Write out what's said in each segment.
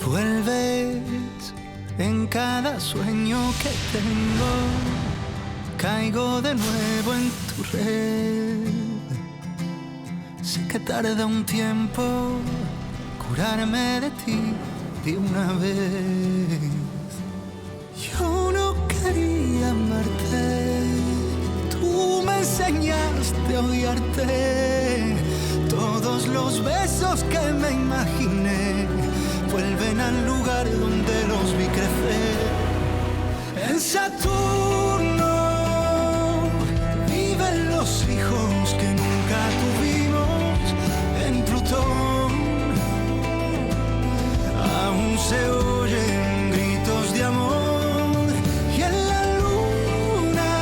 Vuelves en cada sueño que tengo, caigo de nuevo en tu red. Sé que tarda un tiempo curarme de ti de una vez. Yo no quería amarte, tú me enseñaste a odiarte. Todos los besos que me imaginé vuelven al lugar donde los vi crecer. En Saturno viven los hijos que nunca tuvimos. En Plutón aún se oyen gritos de amor. Y en la luna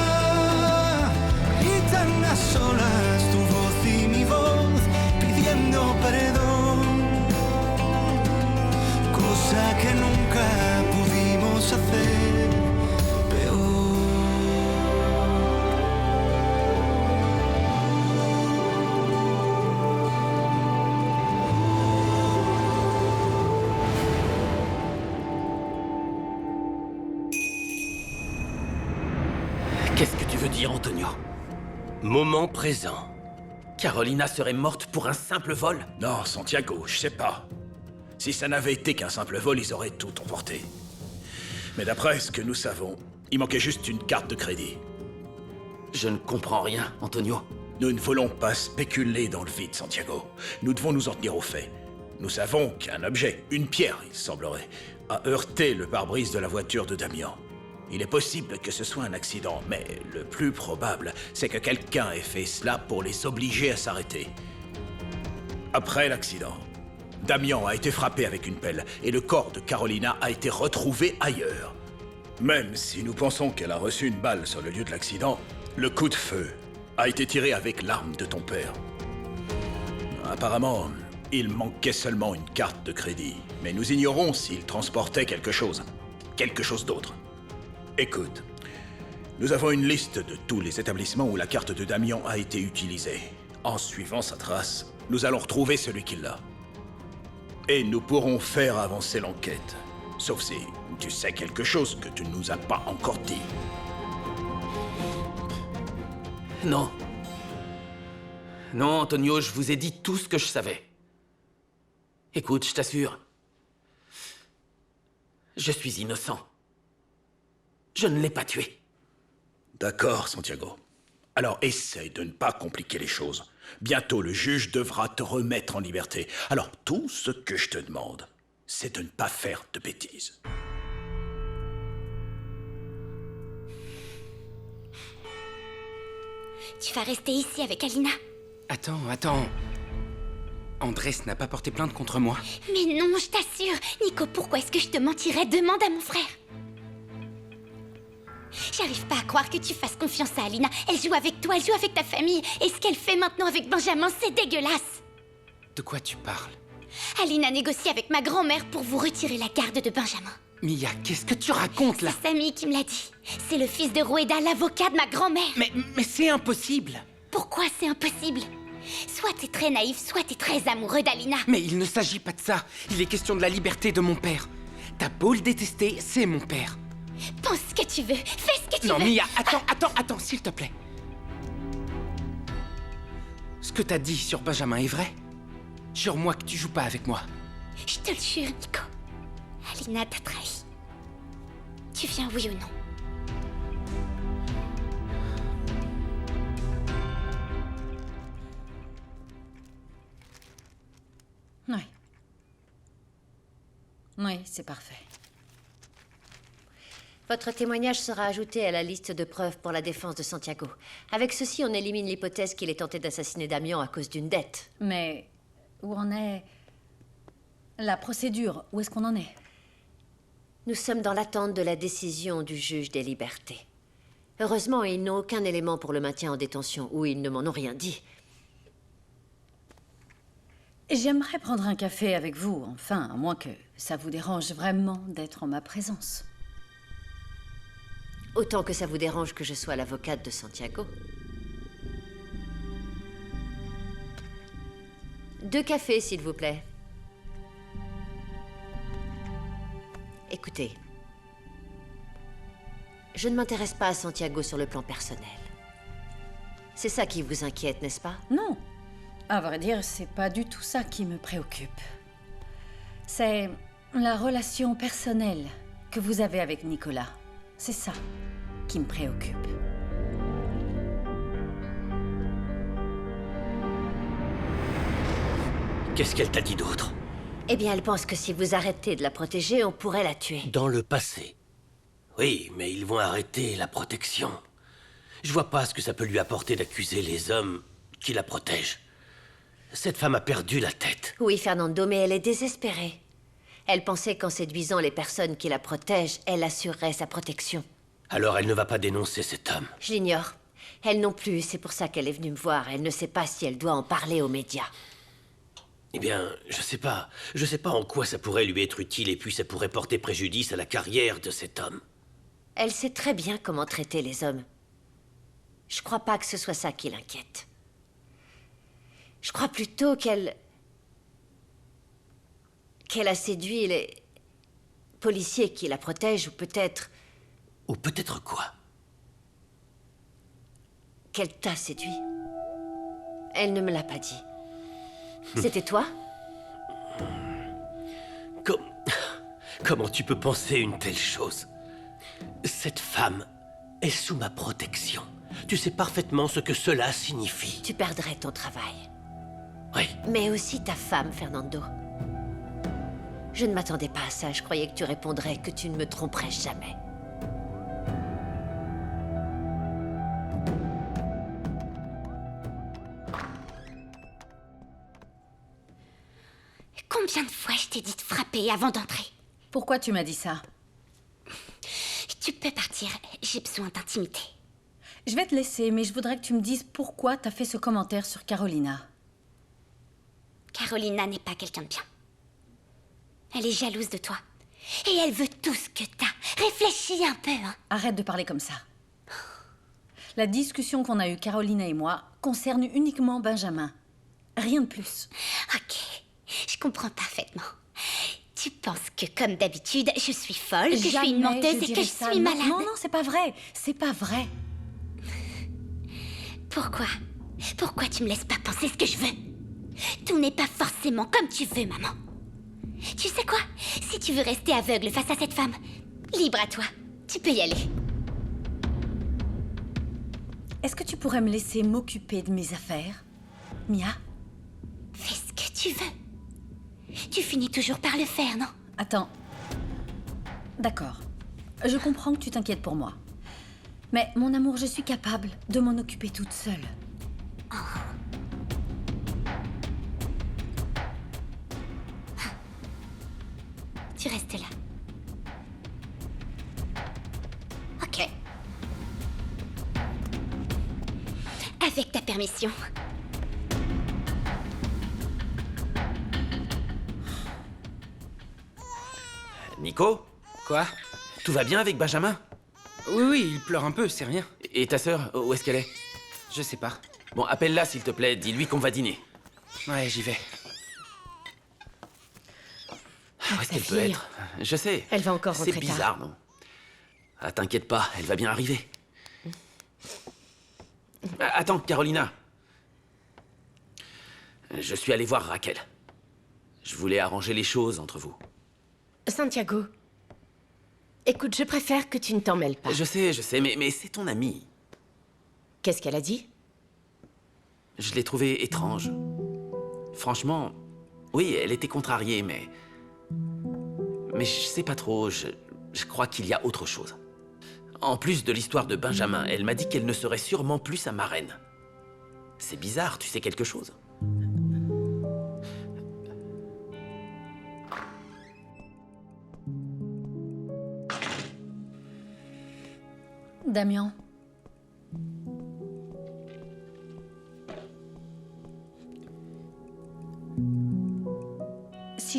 gritan a solas tu voz y mi voz pidiendo perdón, cosa que nunca pudimos hacer peor. Qu'est-ce que tu veux dire, Antonio? Moment présent. Carolina serait morte pour un simple vol? Non, Santiago, je sais pas. Si ça n'avait été qu'un simple vol, ils auraient tout emporté. Mais d'après ce que nous savons, il manquait juste une carte de crédit. Je ne comprends rien, Antonio. Nous ne voulons pas spéculer dans le vide, Santiago. Nous devons nous en tenir aux faits. Nous savons qu'un objet, une pierre, il semblerait, a heurté le pare-brise de la voiture de Damian. Il est possible que ce soit un accident, mais le plus probable, c'est que quelqu'un ait fait cela pour les obliger à s'arrêter. Après l'accident, Damian a été frappé avec une pelle et le corps de Carolina a été retrouvé ailleurs. Même si nous pensons qu'elle a reçu une balle sur le lieu de l'accident, le coup de feu a été tiré avec l'arme de ton père. Apparemment, il manquait seulement une carte de crédit, mais nous ignorons s'il transportait quelque chose d'autre. Écoute, nous avons une liste de tous les établissements où la carte de Damian a été utilisée. En suivant sa trace, nous allons retrouver celui qui l'a. Et nous pourrons faire avancer l'enquête. Sauf si tu sais quelque chose que tu ne nous as pas encore dit. Non. Non, Antonio, je vous ai dit tout ce que je savais. Écoute, je t'assure. Je suis innocent. Je ne l'ai pas tué. D'accord, Santiago. Alors essaye de ne pas compliquer les choses. Bientôt, le juge devra te remettre en liberté. Alors, tout ce que je te demande, c'est de ne pas faire de bêtises. Tu vas rester ici avec Alina? Attends. Andrés n'a pas porté plainte contre moi. Mais non, je t'assure. Nico, pourquoi est-ce que je te mentirais? Demande à mon frère. J'arrive pas à croire que tu fasses confiance à Alina. Elle joue avec toi, elle joue avec ta famille. Et ce qu'elle fait maintenant avec Benjamin, c'est dégueulasse. De quoi tu parles? Alina négocie avec ma grand-mère pour vous retirer la garde de Benjamin. Mia, qu'est-ce que tu racontes là? C'est Samy qui me l'a dit. C'est le fils de Rueda, l'avocat de ma grand-mère. Mais c'est impossible. Pourquoi c'est impossible? Soit t'es très naïf, soit t'es très amoureux d'Alina. Mais il ne s'agit pas de ça. Il est question de la liberté de mon père. T'as beau le détester, c'est mon père. Pense ce que tu veux, fais ce que tu veux. Non, Mia, attends, s'il te plaît. Ce que t'as dit sur Benjamin est vrai? Jure-moi que tu joues pas avec moi. Je te le jure, Nico. Alina t'a trahi. Tu viens, oui ou non? Oui. Oui, c'est parfait. Votre témoignage sera ajouté à la liste de preuves pour la défense de Santiago. Avec ceci, on élimine l'hypothèse qu'il ait tenté d'assassiner Damian à cause d'une dette. Mais où en est la procédure? Où est-ce qu'on en est? Nous sommes dans l'attente de la décision du juge des libertés. Heureusement, ils n'ont aucun élément pour le maintien en détention, ou ils ne m'en ont rien dit. J'aimerais prendre un café avec vous, enfin, à moins que ça vous dérange vraiment d'être en ma présence. Autant que ça vous dérange que je sois l'avocate de Santiago. 2 cafés, s'il vous plaît. Écoutez, je ne m'intéresse pas à Santiago sur le plan personnel. C'est ça qui vous inquiète, n'est-ce pas? Non. À vrai dire, c'est pas du tout ça qui me préoccupe. C'est la relation personnelle que vous avez avec Nicolas. C'est ça qui me préoccupe. Qu'est-ce qu'elle t'a dit d'autre? Eh bien, elle pense que si vous arrêtez de la protéger, on pourrait la tuer. Dans le passé. Oui, mais ils vont arrêter la protection. Je vois pas ce que ça peut lui apporter d'accuser les hommes qui la protègent. Cette femme a perdu la tête. Oui, Fernando, mais elle est désespérée. Elle pensait qu'en séduisant les personnes qui la protègent, elle assurerait sa protection. Alors elle ne va pas dénoncer cet homme. Je l'ignore. Elle non plus, c'est pour ça qu'elle est venue me voir. Elle ne sait pas si elle doit en parler aux médias. Eh bien, je sais pas. Je sais pas en quoi ça pourrait lui être utile et puis ça pourrait porter préjudice à la carrière de cet homme. Elle sait très bien comment traiter les hommes. Je crois pas que ce soit ça qui l'inquiète. Je crois plutôt qu'elle a séduit les policiers qui la protègent, ou peut-être Ou peut-être quoi? qu'elle t'a séduit. Elle ne me l'a pas dit. C'était toi? Comment tu peux penser une telle chose? Cette femme est sous ma protection. Tu sais parfaitement ce que cela signifie. Tu perdrais ton travail. Oui. Mais aussi ta femme, Fernando. Je ne m'attendais pas à ça. Je croyais que tu répondrais que tu ne me tromperais jamais. Combien de fois je t'ai dit de frapper avant d'entrer? Pourquoi tu m'as dit ça? Tu peux partir, j'ai besoin d'intimité. Je vais te laisser, mais je voudrais que tu me dises pourquoi t'as fait ce commentaire sur Carolina. Carolina n'est pas quelqu'un de bien. Elle est jalouse de toi. Et elle veut tout ce que t'as. Réfléchis un peu, hein. Arrête de parler comme ça. La discussion qu'on a eue, Carolina et moi, concerne uniquement Benjamin. Rien de plus. Ok, je comprends parfaitement. Tu penses que, comme d'habitude, je suis folle, que je suis une menteuse et que je suis malade. Non, non, c'est pas vrai. C'est pas vrai. Pourquoi? Pourquoi tu me laisses pas penser ce que je veux? Tout n'est pas forcément comme tu veux, maman. Tu sais quoi? Si tu veux rester aveugle face à cette femme, libre à toi. Tu peux y aller. Est-ce que tu pourrais me laisser m'occuper de mes affaires, Mia? Fais ce que tu veux. Tu finis toujours par le faire, non? Attends. D'accord. Je comprends que tu t'inquiètes pour moi. Mais, mon amour, je suis capable de m'en occuper toute seule. Tu restes là. Ok. Avec ta permission. Nico? Quoi? Tout va bien avec Benjamin? Oui, oui, il pleure un peu, c'est rien. Et ta sœur, où est-ce qu'elle est? Je sais pas. Bon, appelle-la s'il te plaît, dis-lui qu'on va dîner. Ouais, j'y vais. Où est-ce qu'elle peut fille. être? Je sais. Elle va encore rentrer C'est tard. bizarre, non? Ah, t'inquiète pas, elle va bien arriver. Ah, attends, Carolina. Je suis allé voir Raquel. Je voulais arranger les choses entre vous. Santiago, écoute, je préfère que tu ne t'en mêles pas. Je sais, mais c'est ton amie. Qu'est-ce qu'elle a dit? Je l'ai trouvée étrange. Franchement, oui, elle était contrariée, mais je sais pas trop, je crois qu'il y a autre chose. En plus de l'histoire de Benjamin, elle m'a dit qu'elle ne serait sûrement plus sa marraine. C'est bizarre, tu sais quelque chose? Damien.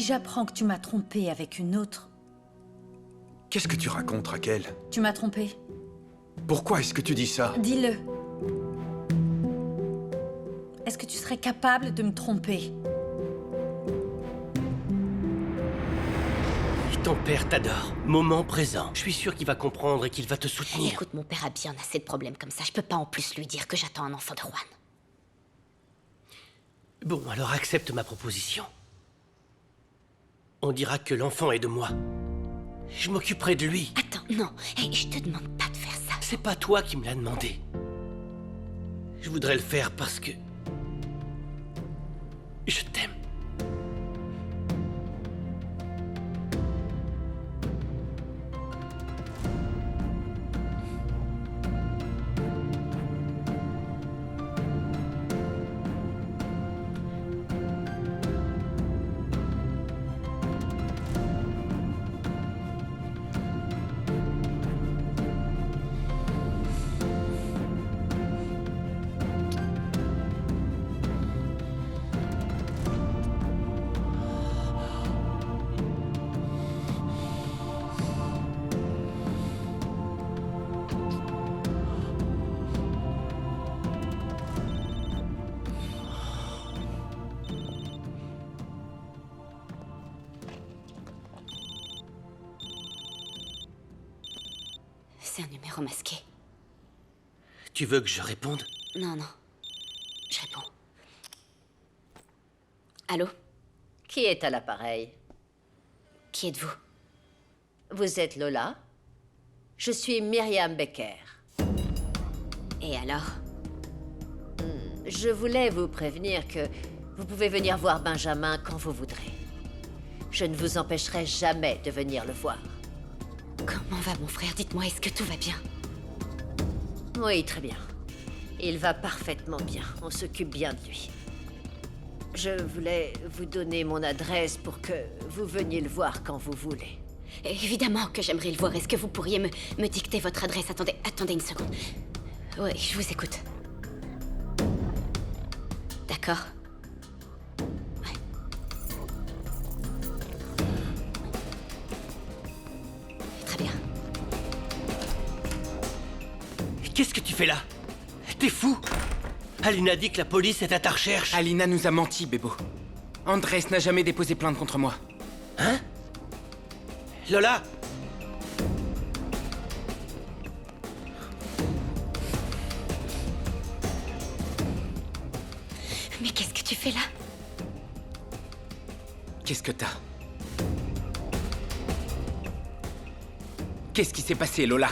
si j'apprends que tu m'as trompé avec une autre... Qu'est-ce que tu racontes, Raquel? Tu m'as trompé. Pourquoi est-ce que tu dis ça? Dis-le. Est-ce que tu serais capable de me tromper? Ton père t'adore. Moment présent. Je suis sûr qu'il va comprendre et qu'il va te soutenir. Écoute, mon père a bien assez de problèmes comme ça. Je peux pas en plus lui dire que j'attends un enfant de Juan. Bon, alors accepte ma proposition. On dira que l'enfant est de moi. Je m'occuperai de lui. Attends, non. Hey, je te demande pas de faire ça. C'est pas toi qui me l'as demandé. Je voudrais le faire parce que... je t'aime. C'est un numéro masqué. Tu veux que je réponde? Non, non. Je réponds. Allô? Qui est à l'appareil? Qui êtes-vous? Vous êtes Lola? Je suis Myriam Becker. Et alors? Je voulais vous prévenir que vous pouvez venir voir Benjamin quand vous voudrez. Je ne vous empêcherai jamais de venir le voir. Comment va mon frère? Dites-moi, est-ce que tout va bien? Oui, très bien. Il va parfaitement bien. On s'occupe bien de lui. Je voulais vous donner mon adresse pour que vous veniez le voir quand vous voulez. Évidemment que j'aimerais le voir. Est-ce que vous pourriez me dicter votre adresse? Attendez une seconde. Oui, je vous écoute. D'accord. Ouais. Très bien. Qu'est-ce que tu fais là? T'es fou? Alina dit que la police est à ta recherche. Alina nous a menti, Bébo. Andrés n'a jamais déposé plainte contre moi. Hein? Lola? Mais qu'est-ce que tu fais là? Qu'est-ce que t'as? Qu'est-ce qui s'est passé, Lola?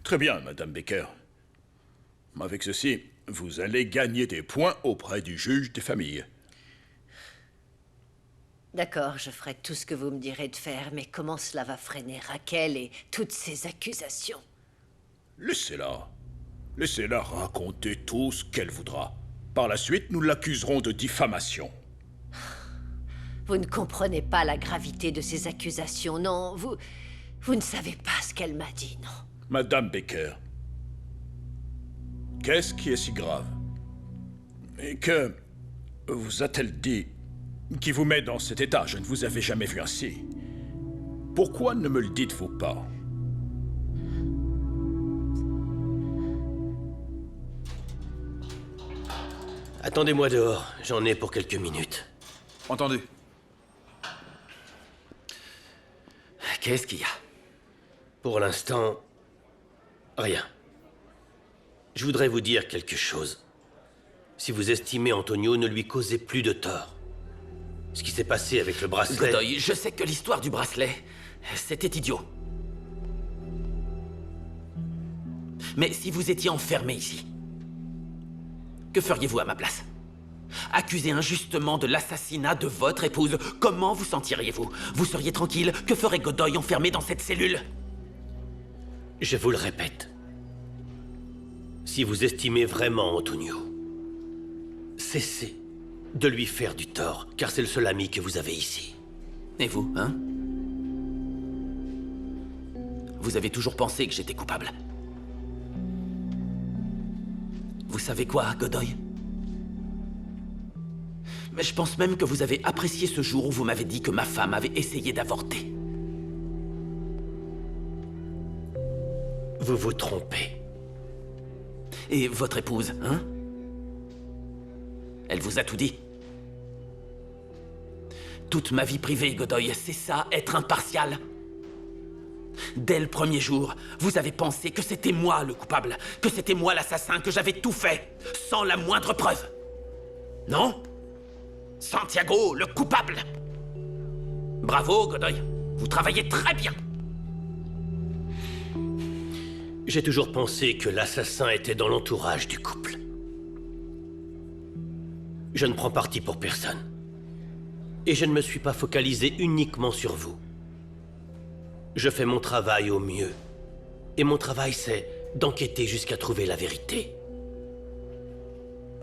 Très bien, Madame Becker. Avec ceci, vous allez gagner des points auprès du juge des familles. D'accord, je ferai tout ce que vous me direz de faire, mais comment cela va freiner Raquel et toutes ces accusations? Laissez-la. Laissez-la raconter tout ce qu'elle voudra. Par la suite, nous l'accuserons de diffamation. Vous ne comprenez pas la gravité de ces accusations, non? Vous ne savez pas ce qu'elle m'a dit, non? Madame Becker, qu'est-ce qui est si grave? Et que vous a-t-elle dit qui vous met dans cet état? Je ne vous avais jamais vu ainsi. Pourquoi ne me le dites-vous pas? Attendez-moi dehors, j'en ai pour quelques minutes. Entendu. Qu'est-ce qu'il y a? Pour l'instant, rien. Je voudrais vous dire quelque chose. Si vous estimez Antonio, ne lui causez plus de tort. Ce qui s'est passé avec le bracelet... Godoy, je sais que l'histoire du bracelet, c'était idiot. Mais si vous étiez enfermé ici, que feriez-vous à ma place? Accusé injustement de l'assassinat de votre épouse, comment vous sentiriez-vous? Vous seriez tranquille? Que ferait Godoy enfermé dans cette cellule? Je vous le répète. Si vous estimez vraiment Antonio, cessez de lui faire du tort, car c'est le seul ami que vous avez ici. Et vous, hein? Vous avez toujours pensé que j'étais coupable. Vous savez quoi, Godoy? Mais je pense même que vous avez apprécié ce jour où vous m'avez dit que ma femme avait essayé d'avorter. Vous vous trompez. Et votre épouse, hein? Elle vous a tout dit? Toute ma vie privée, Godoy, c'est ça, être impartial. Dès le premier jour, vous avez pensé que c'était moi le coupable, que c'était moi l'assassin, que j'avais tout fait, sans la moindre preuve. Non? Santiago, le coupable! Bravo, Godoy, vous travaillez très bien. J'ai toujours pensé que l'assassin était dans l'entourage du couple. Je ne prends parti pour personne. Et je ne me suis pas focalisé uniquement sur vous. Je fais mon travail au mieux. Et mon travail, c'est d'enquêter jusqu'à trouver la vérité.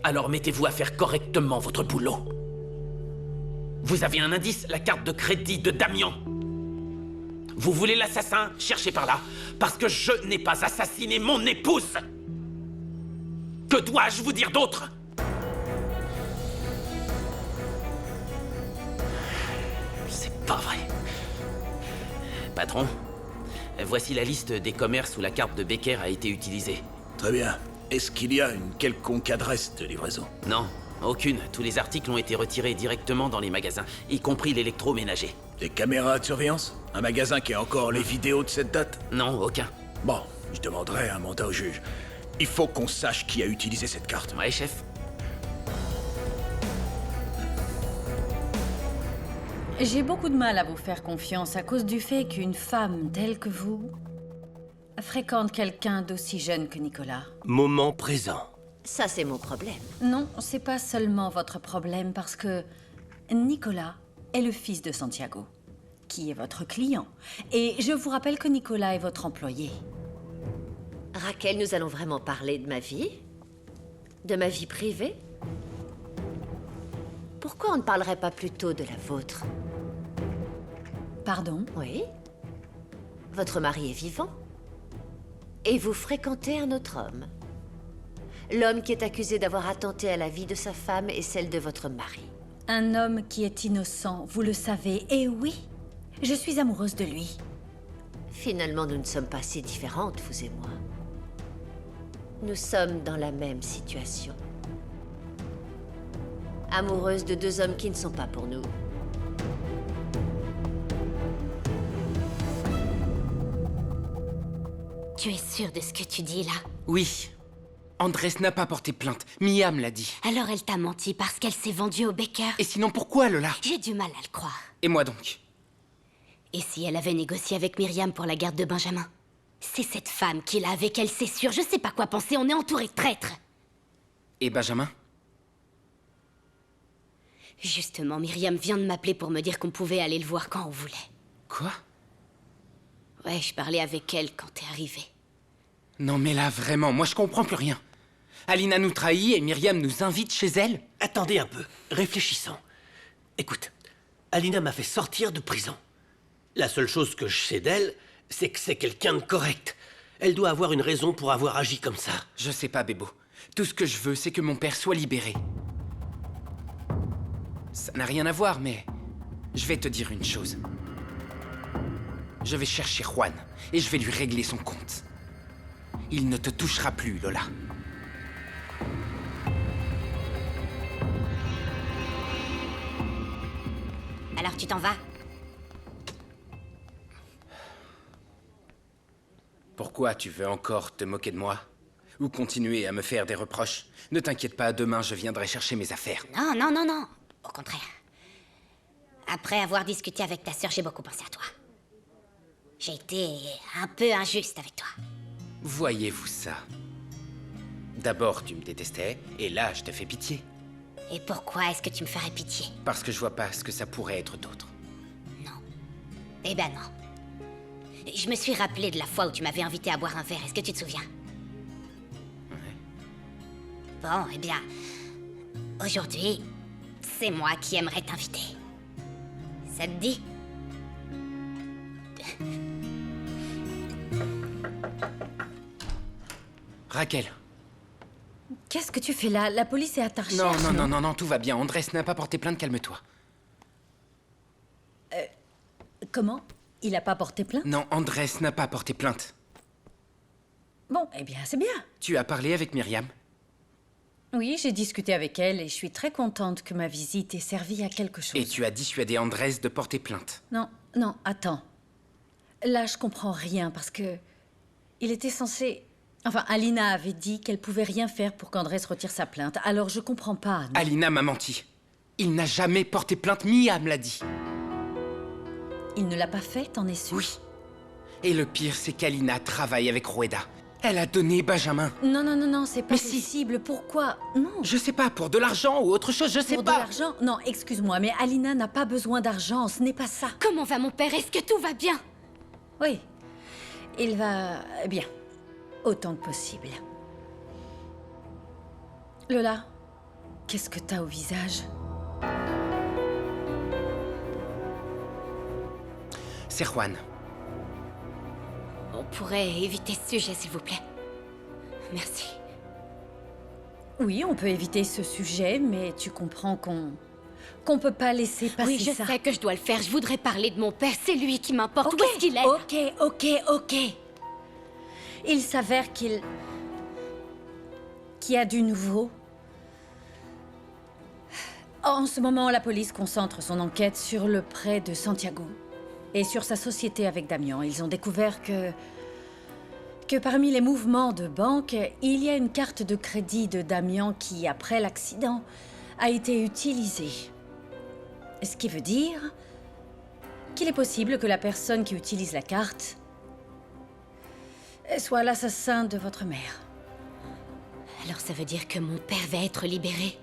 Alors mettez-vous à faire correctement votre boulot. Vous avez un indice, la carte de crédit de Damian. Vous voulez l'assassin? Cherchez par là. Parce que je n'ai pas assassiné mon épouse. Que dois-je vous dire d'autre? C'est pas vrai. Patron, voici la liste des commerces où la carte de Becker a été utilisée. Très bien. Est-ce qu'il y a une quelconque adresse de livraison? Non, aucune. Tous les articles ont été retirés directement dans les magasins, y compris l'électroménager. Des caméras de surveillance? Un magasin qui a encore les vidéos de cette date? Non, aucun. Bon, je demanderai un mandat au juge. Il faut qu'on sache qui a utilisé cette carte. Ouais, chef. J'ai beaucoup de mal à vous faire confiance à cause du fait qu'une femme telle que vous fréquente quelqu'un d'aussi jeune que Nicolas. Moment présent. Ça, c'est mon problème. Non, c'est pas seulement votre problème parce que Nicolas est le fils de Santiago, qui est votre client. Et je vous rappelle que Nicolas est votre employé. Raquel, nous allons vraiment parler de ma vie? De ma vie privée? Pourquoi on ne parlerait pas plutôt de la vôtre? Pardon? Oui. Votre mari est vivant. Et vous fréquentez un autre homme. L'homme qui est accusé d'avoir attenté à la vie de sa femme et celle de votre mari. Un homme qui est innocent, vous le savez. Et oui, je suis amoureuse de lui. Finalement, nous ne sommes pas si différentes, vous et moi. Nous sommes dans la même situation. Amoureuses de deux hommes qui ne sont pas pour nous. Tu es sûr de ce que tu dis là? Oui. Andrés n'a pas porté plainte. Miam l'a dit. Alors elle t'a menti parce qu'elle s'est vendue au Becker? Et sinon, pourquoi, Lola? J'ai du mal à le croire. Et moi donc? Et si elle avait négocié avec Myriam pour la garde de Benjamin? C'est cette femme qui l'a avec elle, c'est sûr. Je sais pas quoi penser, on est entouré de traîtres. Et Benjamin? Justement, Myriam vient de m'appeler pour me dire qu'on pouvait aller le voir quand on voulait. Quoi? Ouais, je parlais avec elle quand t'es arrivé. Non mais là, vraiment, moi je comprends plus rien. Alina nous trahit et Myriam nous invite chez elle? Attendez un peu, réfléchissons. Écoute, Alina m'a fait sortir de prison. La seule chose que je sais d'elle, c'est que c'est quelqu'un de correct. Elle doit avoir une raison pour avoir agi comme ça. Je sais pas, Bébo. Tout ce que je veux, c'est que mon père soit libéré. Ça n'a rien à voir, mais... je vais te dire une chose. Je vais chercher Juan, et je vais lui régler son compte. Il ne te touchera plus, Lola. Alors tu t'en vas? Pourquoi tu veux encore te moquer de moi? Ou continuer à me faire des reproches? Ne t'inquiète pas, demain je viendrai chercher mes affaires. Non, non, non, non. Au contraire. Après avoir discuté avec ta sœur, j'ai beaucoup pensé à toi. J'ai été un peu injuste avec toi. Voyez-vous ça? D'abord tu me détestais, et là je te fais pitié. Et pourquoi est-ce que tu me ferais pitié? Parce que je vois pas ce que ça pourrait être d'autre. Non. Eh ben non. Je me suis rappelé de la fois où tu m'avais invité à boire un verre, est-ce que tu te souviens? Ouais. Bon, eh bien... aujourd'hui, c'est moi qui aimerais t'inviter. Ça te dit? Raquel, Qu'est-ce que tu fais là? La police est à ta recherche. Non, tout va bien. Andrés n'a pas porté plainte, calme-toi. Comment? Il a pas porté plainte? Non, Andrés n'a pas porté plainte. Bon, eh bien, c'est bien. Tu as parlé avec Myriam? Oui, j'ai discuté avec elle et je suis très contente que ma visite ait servi à quelque chose. Et tu as dissuadé Andrés de porter plainte? Non, attends. Là, je comprends rien parce que... Il était censé... Enfin, Alina avait dit qu'elle pouvait rien faire pour qu'Andrés retire sa plainte. Alors, je comprends pas. Non. Alina m'a menti. Il n'a jamais porté plainte, Myriam l'a dit. Il ne l'a pas fait, t'en es sûr? Oui. Et le pire, c'est qu'Alina travaille avec Rueda. Elle a donné Benjamin. Non, c'est pas Mais si. possible. Pourquoi? Non. Je sais pas, pour de l'argent ou autre chose, je sais Pour pas. de l'argent? Non, excuse-moi, mais Alina n'a pas besoin d'argent, ce n'est pas ça. Comment va mon père? Est-ce que tout va bien? Oui. Il va... bien. Autant que possible. Lola, qu'est-ce que t'as au visage? C'est Juan. On pourrait éviter ce sujet, s'il vous plaît. Merci. Oui, on peut éviter ce sujet, mais tu comprends qu'on peut pas laisser passer Oui, je ça. sais que je dois le faire. Je voudrais parler de mon père. C'est lui qui m'importe. Où est-ce qu'il est? Ok. Il s'avère qu'il y a du nouveau. En ce moment, la police concentre son enquête sur le prêt de Santiago et sur sa société avec Damian. Ils ont découvert que parmi les mouvements de banque, il y a une carte de crédit de Damian qui, après l'accident, a été utilisée. Ce qui veut dire qu'il est possible que la personne qui utilise la carte soit l'assassin de votre mère. Alors ça veut dire que mon père va être libéré?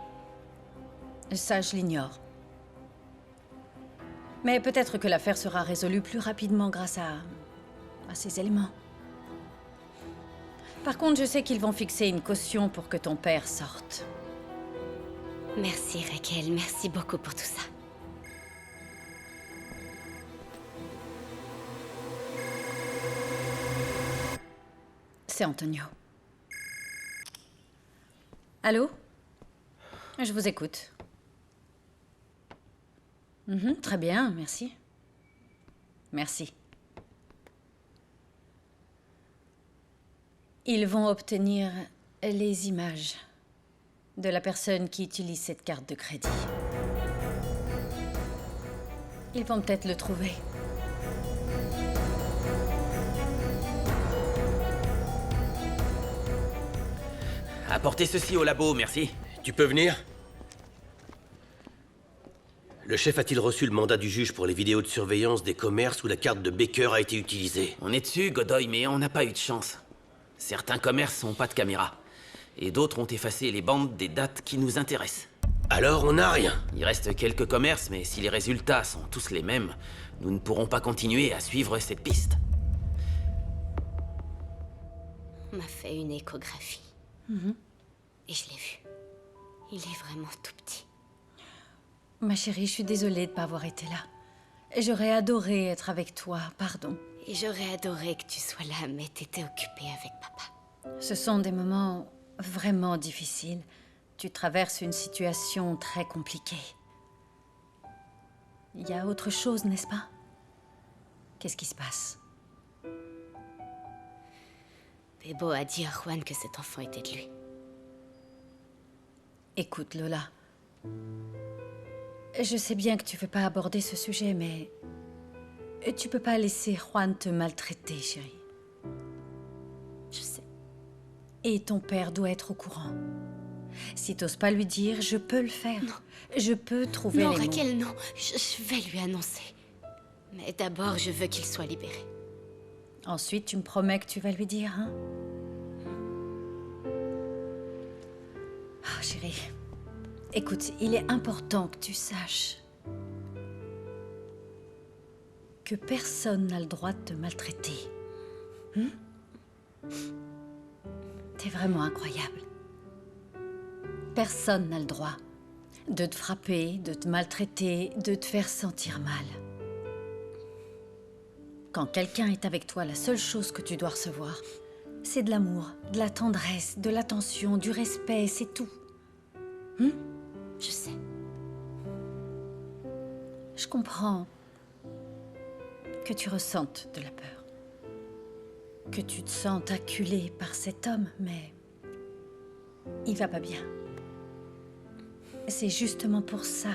Ça, je l'ignore. Mais peut-être que l'affaire sera résolue plus rapidement grâce à ces éléments. Par contre, je sais qu'ils vont fixer une caution pour que ton père sorte. Merci, Raquel. Merci beaucoup pour tout ça. C'est Antonio. Allô? Je vous écoute. Très bien, merci. Merci. Ils vont obtenir les images de la personne qui utilise cette carte de crédit. Ils vont peut-être le trouver. Apportez ceci au labo, merci. Tu peux venir? Le chef a-t-il reçu le mandat du juge pour les vidéos de surveillance des commerces où la carte de Baker a été utilisée? On est dessus, Godoy, mais on n'a pas eu de chance. Certains commerces n'ont pas de caméra. Et d'autres ont effacé les bandes des dates qui nous intéressent. Alors on n'a rien. Il reste quelques commerces, mais si les résultats sont tous les mêmes, nous ne pourrons pas continuer à suivre cette piste. On m'a fait une échographie. Et je l'ai vu. Il est vraiment tout petit. Ma chérie, je suis désolée de ne pas avoir été là. J'aurais adoré être avec toi, pardon. Et j'aurais adoré que tu sois là, mais t'étais occupée avec papa. Ce sont des moments vraiment difficiles. Tu traverses une situation très compliquée. Il y a autre chose, n'est-ce pas? Qu'est-ce qui se passe? Bebo a dit à Juan que cet enfant était de lui. Écoute, Lola. Je sais bien que tu veux pas aborder ce sujet, mais... tu peux pas laisser Juan te maltraiter, chérie. Je sais. Et ton père doit être au courant. Si t'oses pas lui dire, je peux le faire. Non. Je peux trouver Non, les mots. Raquel, non. Je vais lui annoncer. Mais d'abord, je veux qu'il soit libéré. Ensuite, tu me promets que tu vas lui dire, hein? Ah, chérie. Écoute, il est important que tu saches que personne n'a le droit de te maltraiter. T'es vraiment incroyable. Personne n'a le droit de te frapper, de te maltraiter, de te faire sentir mal. Quand quelqu'un est avec toi, la seule chose que tu dois recevoir, C'est de l'amour, de la tendresse, de l'attention, du respect, c'est tout. Je sais. Je comprends que tu ressentes de la peur. Que tu te sentes acculée par cet homme, mais il va pas bien. C'est justement pour ça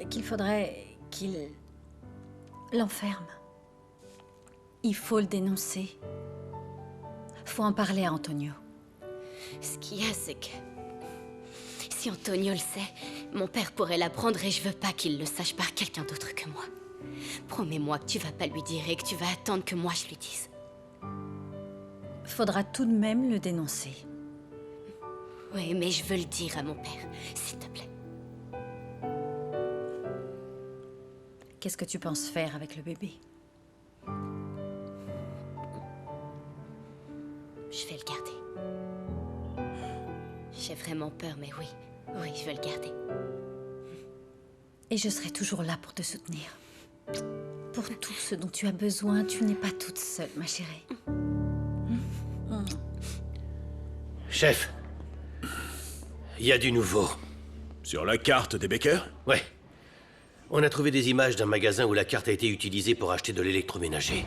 qu'il faudrait qu'il l'enferme. Il faut le dénoncer. Faut en parler à Antonio. Ce qu'il y a, c'est que... si Antonio le sait, mon père pourrait l'apprendre et je veux pas qu'il le sache par quelqu'un d'autre que moi. Promets-moi que tu vas pas lui dire et que tu vas attendre que moi je lui dise. Faudra tout de même le dénoncer. Oui, mais je veux le dire à mon père, s'il te plaît. Qu'est-ce que tu penses faire avec le bébé? Je vais le garder. J'ai vraiment peur, mais oui. Oui, je vais le garder. Et je serai toujours là pour te soutenir. Pour tout ce dont tu as besoin, tu n'es pas toute seule, ma chérie. Chef, il y a du nouveau. Sur la carte des Baker? Ouais. On a trouvé des images d'un magasin où la carte a été utilisée pour acheter de l'électroménager.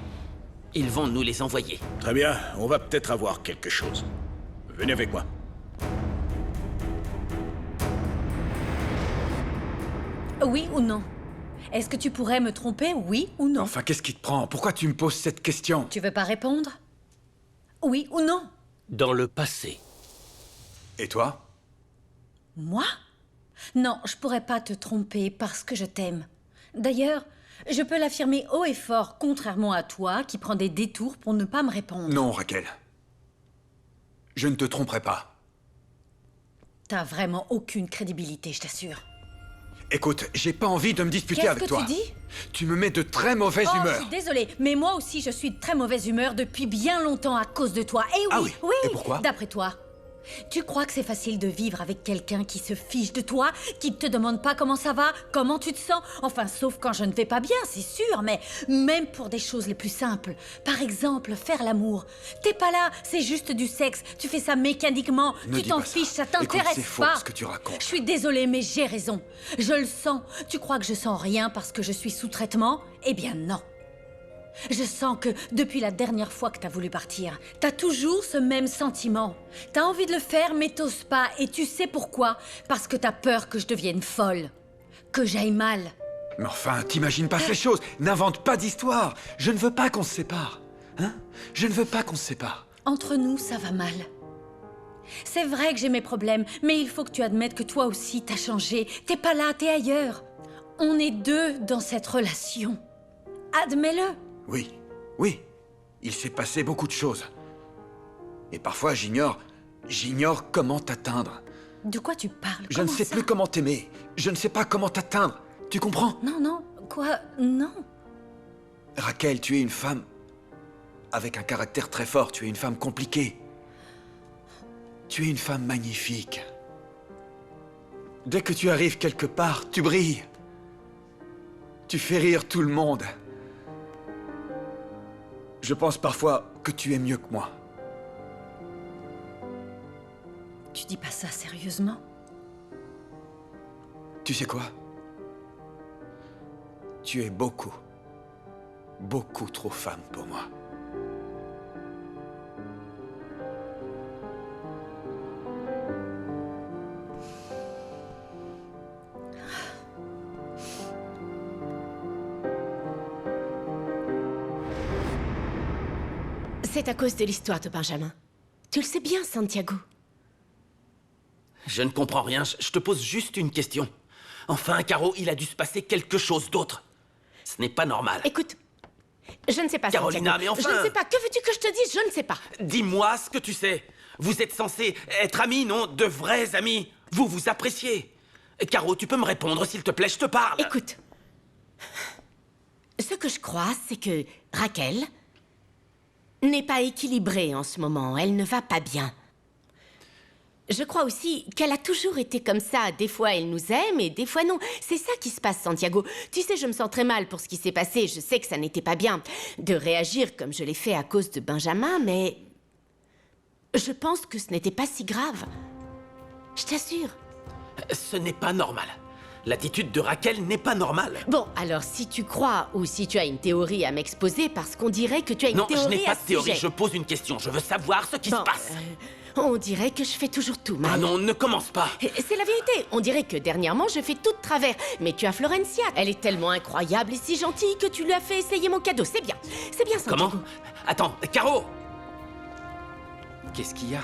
Ils vont nous les envoyer. Très bien, on va peut-être avoir quelque chose. Venez avec moi. Oui ou non? Est-ce que tu pourrais me tromper, oui ou non? Enfin, qu'est-ce qui te prend? Pourquoi tu me poses cette question? Tu veux pas répondre? Oui ou non? Dans le passé. Et toi? Moi? Non, je pourrais pas te tromper parce que je t'aime. D'ailleurs, je peux l'affirmer haut et fort, contrairement à toi, qui prends des détours pour ne pas me répondre. Non, Raquel. Je ne te tromperai pas. T'as vraiment aucune crédibilité, je t'assure. Écoute, j'ai pas envie de me disputer avec toi. Qu'est-ce que tu dis? Tu me mets de très mauvaise Oh, humeur. je suis désolée, mais moi aussi je suis de très mauvaise humeur depuis bien longtemps à cause de toi. Et oui, Ah oui? Et pourquoi? D'après toi. Tu crois que c'est facile de vivre avec quelqu'un qui se fiche de toi, qui ne te demande pas comment ça va, comment tu te sens? Enfin, sauf quand je ne vais pas bien, c'est sûr, mais même pour des choses les plus simples. Par exemple, faire l'amour. T'es pas là, c'est juste du sexe. Tu fais ça mécaniquement, Ne tu dis t'en pas ça. fiches, ça Écoute, t'intéresse c'est faux pas. ce que tu racontes. Je suis désolée, mais j'ai raison. Je le sens. Tu crois que je sens rien parce que je suis sous traitement? Eh bien non. Je sens que, depuis la dernière fois que t'as voulu partir, t'as toujours ce même sentiment. T'as envie de le faire, mais t'oses pas. Et tu sais pourquoi? Parce que t'as peur que je devienne folle. Que j'aille mal. Mais enfin, t'imagines pas ces choses. N'invente pas d'histoire. Je ne veux pas qu'on se sépare. Hein? Je ne veux pas qu'on se sépare. Entre nous, ça va mal. C'est vrai que j'ai mes problèmes, mais il faut que tu admettes que toi aussi t'as changé. T'es pas là, t'es ailleurs. On est deux dans cette relation. Admets-le. Oui, oui. Il s'est passé beaucoup de choses. Et parfois, j'ignore comment t'atteindre. De quoi tu parles? Je ne sais plus comment t'aimer. Je ne sais pas comment t'atteindre. Tu comprends? Non, non. Quoi? Non. Raquel, tu es une femme avec un caractère très fort. Tu es une femme compliquée. Tu es une femme magnifique. Dès que tu arrives quelque part, tu brilles. Tu fais rire tout le monde. Je pense parfois que tu es mieux que moi. Tu dis pas ça sérieusement? Tu sais quoi? Tu es beaucoup, beaucoup trop femme pour moi. C'est à cause de l'histoire de Benjamin. Tu le sais bien, Santiago. Je ne comprends rien, je te pose juste une question. Enfin, Caro, il a dû se passer quelque chose d'autre. Ce n'est pas normal. Écoute, je ne sais pas, Carolina, Santiago. mais enfin... Je ne sais pas. Que veux-tu que je te dise? Je ne sais pas. Dis-moi ce que tu sais. Vous êtes censés être amis, non? De vrais amis. Vous vous appréciez. Caro, tu peux me répondre, s'il te plaît, je te parle. Écoute. Ce que je crois, c'est que Raquel n'est pas équilibrée en ce moment. Elle ne va pas bien. Je crois aussi qu'elle a toujours été comme ça. Des fois, elle nous aime et des fois non. C'est ça qui se passe, Santiago. Tu sais, je me sens très mal pour ce qui s'est passé. Je sais que ça n'était pas bien de réagir comme je l'ai fait à cause de Benjamin, mais... je pense que ce n'était pas si grave. Je t'assure. Ce n'est pas normal. L'attitude de Raquel n'est pas normale. Bon, alors si tu crois ou si tu as une théorie à m'exposer, parce qu'on dirait que tu as une Non, théorie je n'ai pas à de ce théorie, sujet. je pose une question. Je veux savoir ce qui se passe. On dirait que je fais toujours tout mal. Ah non, ne commence pas. C'est la vérité. On dirait que dernièrement, je fais tout de travers. Mais tu as Florencia. Elle est tellement incroyable et si gentille que tu lui as fait essayer mon cadeau. C'est bien. C'est bien, Santiago. Comment? Attends, Caro! Qu'est-ce qu'il y a?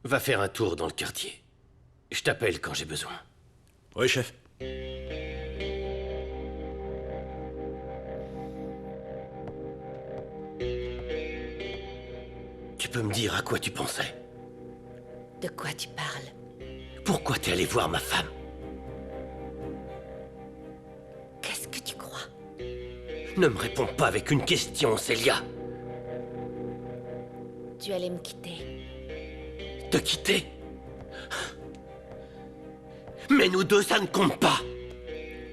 Va faire un tour dans le quartier. Je t'appelle quand j'ai besoin. Oui, chef. Tu peux me dire à quoi tu pensais? De quoi tu parles? Pourquoi t'es allé voir ma femme? Qu'est-ce que tu crois? Ne me réponds pas avec une question, Célia. Tu allais me quitter. Te quitter? Mais nous deux, ça ne compte pas.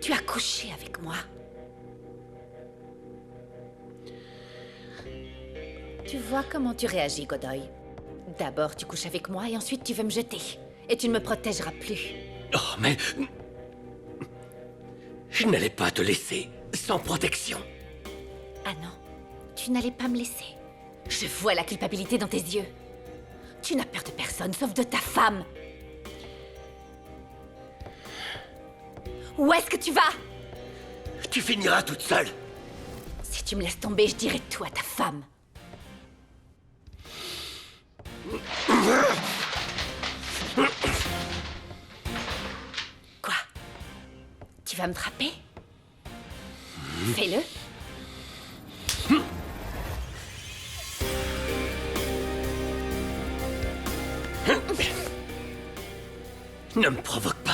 Tu as couché avec moi. Tu vois comment tu réagis, Godoy. D'abord, tu couches avec moi et ensuite tu veux me jeter. Et tu ne me protégeras plus. Oh, mais... je n'allais pas te laisser sans protection. Ah non, tu n'allais pas me laisser. Je vois la culpabilité dans tes yeux. Tu n'as peur de personne, sauf de ta femme. Où est-ce que tu vas? Tu finiras toute seule. Si tu me laisses tomber, je dirai tout à ta femme. Quoi? Tu vas me frapper? Fais-le. Ne me provoque pas.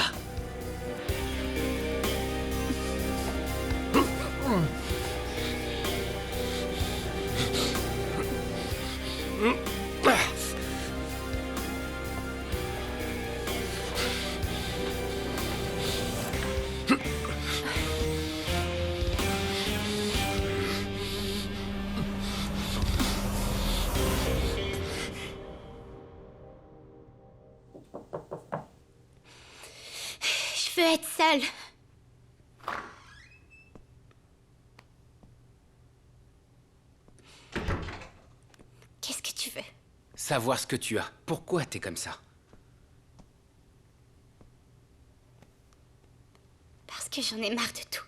Je veux être seule. Qu'est-ce que tu veux? Savoir ce que tu as. Pourquoi t'es comme ça? Parce que j'en ai marre de tout.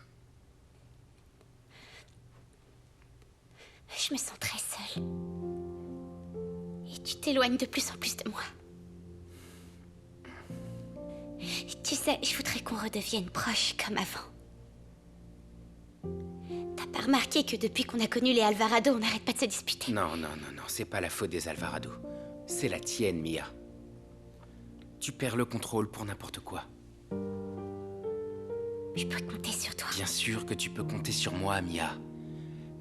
Je me sens très seule. Et tu t'éloignes de plus en plus de moi. Tu sais, je voudrais qu'on redevienne proches comme avant. T'as pas remarqué que depuis qu'on a connu les Alvarado, on n'arrête pas de se disputer? Non, non, non, non, c'est pas la faute des Alvarado. C'est la tienne, Mia. Tu perds le contrôle pour n'importe quoi. Je peux compter sur toi. Bien sûr que tu peux compter sur moi, Mia.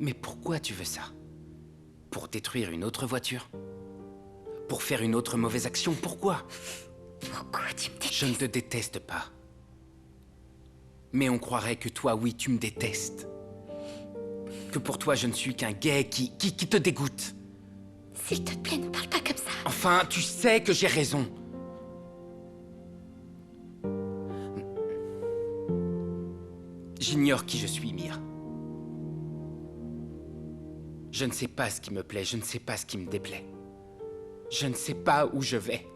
Mais pourquoi tu veux ça? Pour détruire une autre voiture? Pour faire une autre mauvaise action? Pourquoi? Pourquoi tu me détestes? Je ne te déteste pas. Mais on croirait que toi, oui, tu me détestes. Que pour toi, je ne suis qu'un gay qui te dégoûte. S'il te plaît, ne parle pas comme ça. Enfin, tu sais que j'ai raison. J'ignore qui je suis, Mia. Je ne sais pas ce qui me plaît, je ne sais pas ce qui me déplaît. Je ne sais pas où je vais.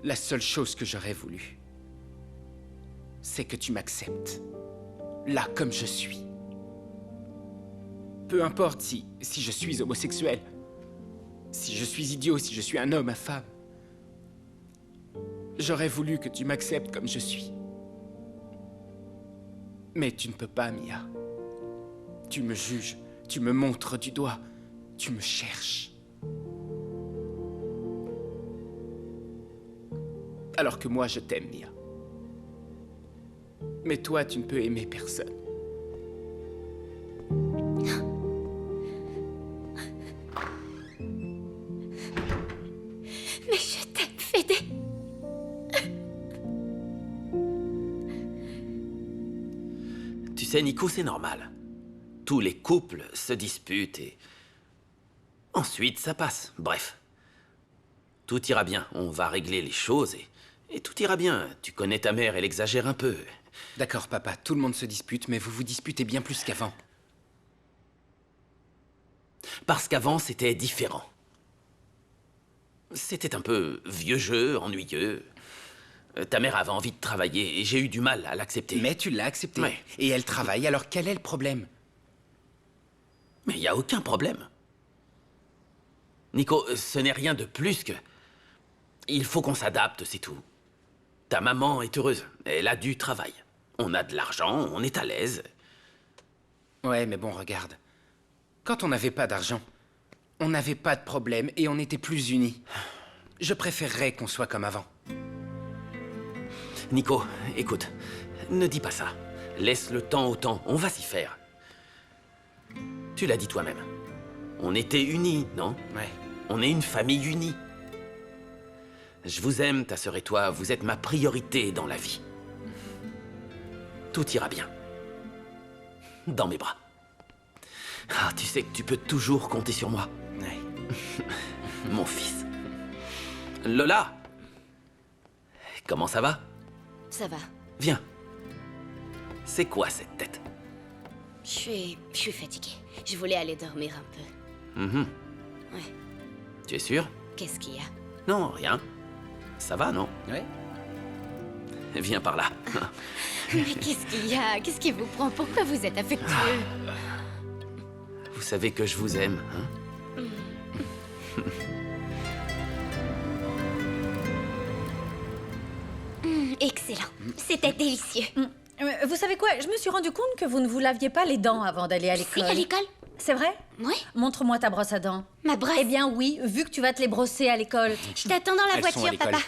La seule chose que j'aurais voulu, c'est que tu m'acceptes. Là, comme je suis. Peu importe si je suis homosexuel, si je suis idiot, si je suis un homme, une femme. J'aurais voulu que tu m'acceptes comme je suis. Mais tu ne peux pas, Mia. Tu me juges, tu me montres du doigt, tu me cherches. Alors que moi, je t'aime, Mia. Mais toi, tu ne peux aimer personne. Mais je t'aime, Fédé. Tu sais, Nico, c'est normal. Tous les couples se disputent et... ensuite, ça passe. Bref. Tout ira bien. On va régler les choses et tout ira bien. Tu connais ta mère, elle exagère un peu. D'accord, papa, tout le monde se dispute, mais vous vous disputez bien plus qu'avant. Parce qu'avant, c'était différent. C'était un peu vieux jeu, ennuyeux. Ta mère avait envie de travailler et j'ai eu du mal à l'accepter. Mais tu l'as accepté. Ouais. Et elle travaille, alors quel est le problème? Mais il n'y a aucun problème. Nico, ce n'est rien de plus que... Il faut qu'on s'adapte, c'est tout. Ta maman est heureuse. Elle a du travail. On a de l'argent, on est à l'aise. Ouais, mais bon, regarde. Quand on n'avait pas d'argent, on n'avait pas de problème et on était plus unis. Je préférerais qu'on soit comme avant. Nico, écoute, ne dis pas ça. Laisse le temps au temps, on va s'y faire. Tu l'as dit toi-même. On était unis, non? Ouais. On est une famille unie. Je vous aime, ta sœur et toi, vous êtes ma priorité dans la vie. Tout ira bien. Dans mes bras. Ah, tu sais que tu peux toujours compter sur moi. Ouais. Mon fils. Lola! Comment ça va? Ça va. Viens. C'est quoi cette tête? Je suis fatiguée. Je voulais aller dormir un peu. Mhm. Ouais. Tu es sûr? Qu'est-ce qu'il y a? Non, rien. Ça va, non? Ouais. Viens par là. Mais qu'est-ce qu'il y a? Qu'est-ce qui vous prend? Pourquoi vous êtes affectueux? Vous savez que je vous aime, hein? Excellent. C'était délicieux. Vous savez quoi? Je me suis rendu compte que vous ne vous laviez pas les dents avant d'aller à l'école. Si, à l'école? C'est vrai? Oui. Montre-moi ta brosse à dents. Ma brosse? Eh bien oui, vu que tu vas te les brosser à l'école. Je t'attends dans la Elles sont à voiture, l'école. papa.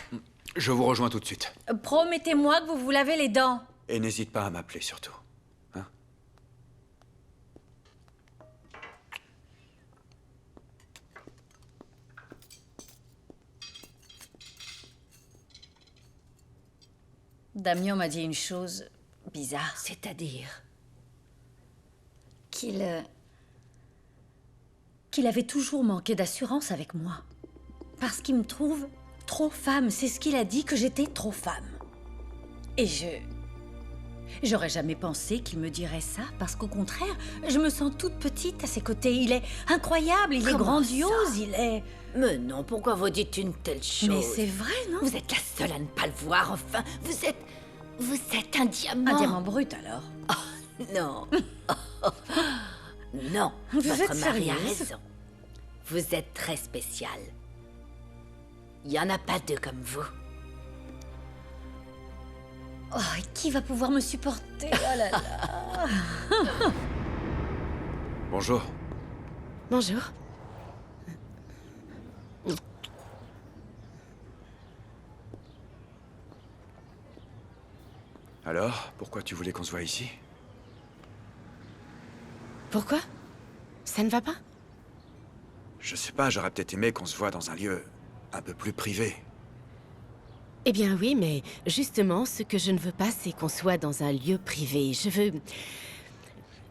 Je vous rejoins tout de suite. Promettez-moi que vous vous lavez les dents. Et n'hésite pas à m'appeler surtout. Hein? Damien m'a dit une chose bizarre. C'est-à-dire? Qu'il avait toujours manqué d'assurance avec moi. Parce qu'il me trouve trop femme. C'est ce qu'il a dit, que j'étais trop femme. Et j'aurais jamais pensé qu'il me dirait ça, parce qu'au contraire, je me sens toute petite à ses côtés. Il est incroyable, il est Comment grandiose, ça? il est... Mais non, pourquoi vous dites une telle chose? Mais c'est vrai, non? Vous êtes la seule à ne pas le voir, enfin. Vous êtes un diamant. Un diamant brut, alors. Non. Non, Vous votre êtes mari a sérieuse? raison. Vous êtes très spécial. Il n'y en a pas deux comme vous. Oh, et qui va pouvoir me supporter? Oh là là. Bonjour. Bonjour. Alors, pourquoi tu voulais qu'on se voie ici? Pourquoi? Ça ne va pas? Je sais pas, j'aurais peut-être aimé qu'on se voie dans un lieu un peu plus privé. Eh bien oui, mais justement, ce que je ne veux pas, c'est qu'on soit dans un lieu privé.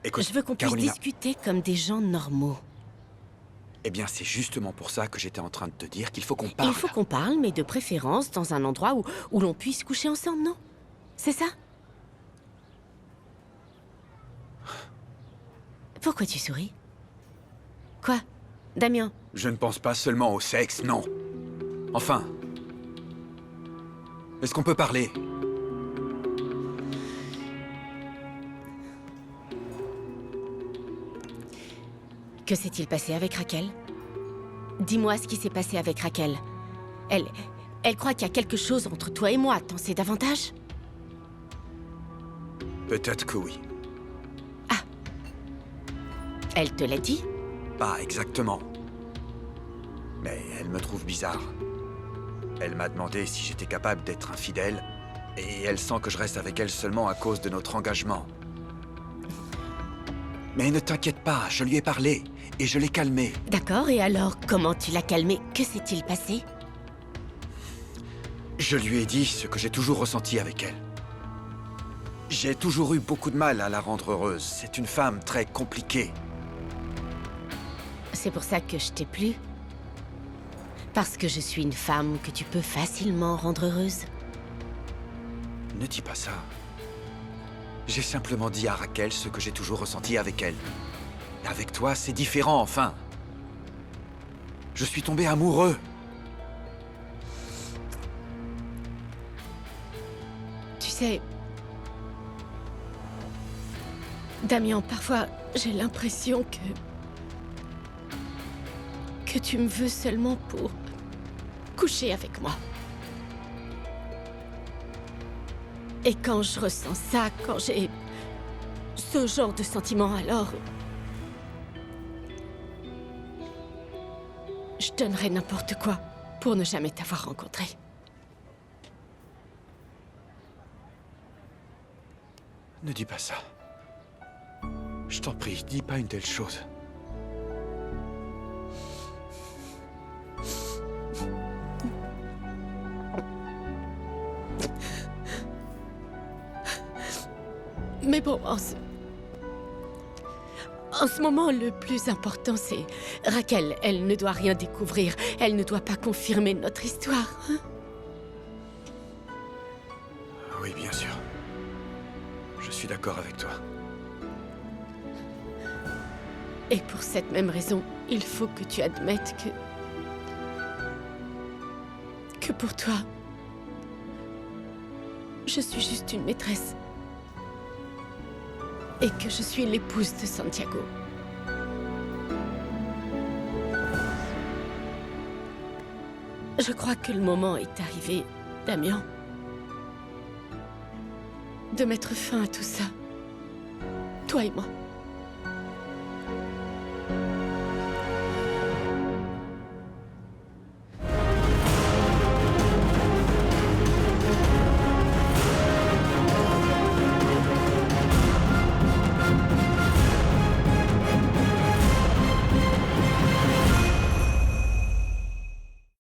Écoute, Je veux qu'on puisse Carolina, discuter comme des gens normaux. eh bien c'est justement pour ça que j'étais en train de te dire qu'il faut qu'on parle. Il faut qu'on parle, mais de préférence dans un endroit où l'on puisse coucher ensemble, non? C'est ça? Pourquoi tu souris? Quoi? Damien? Je ne pense pas seulement au sexe, non. Enfin... Est-ce qu'on peut parler? Que s'est-il passé avec Raquel? Dis-moi ce qui s'est passé avec Raquel. Elle croit qu'il y a quelque chose entre toi et moi, t'en sais davantage? Peut-être que oui. Elle te l'a dit? Pas exactement. Mais elle me trouve bizarre. Elle m'a demandé si j'étais capable d'être infidèle, et elle sent que je reste avec elle seulement à cause de notre engagement. Mais ne t'inquiète pas, je lui ai parlé, et je l'ai calmée. D'accord, et alors, comment tu l'as calmée? Que s'est-il passé? Je lui ai dit ce que j'ai toujours ressenti avec elle. J'ai toujours eu beaucoup de mal à la rendre heureuse. C'est une femme très compliquée. C'est pour ça que je t'ai plu? Parce que je suis une femme que tu peux facilement rendre heureuse? Ne dis pas ça. J'ai simplement dit à Raquel ce que j'ai toujours ressenti avec elle. Avec toi, c'est différent, enfin. Je suis tombé amoureux. Tu sais... Damien, parfois, j'ai l'impression que tu me veux seulement pour coucher avec moi. Et quand je ressens ça, quand j'ai ce genre de sentiment, alors... je donnerais n'importe quoi pour ne jamais t'avoir rencontré. Ne dis pas ça. Je t'en prie, dis pas une telle chose. Mais bon, en ce moment, le plus important, c'est... Raquel, elle ne doit rien découvrir. Elle ne doit pas confirmer notre histoire. Hein? Oui, bien sûr. Je suis d'accord avec toi. Et pour cette même raison, il faut que tu admettes que pour toi, je suis juste une maîtresse. Et que je suis l'épouse de Santiago. Je crois que le moment est arrivé, Damien, de mettre fin à tout ça. Toi et moi.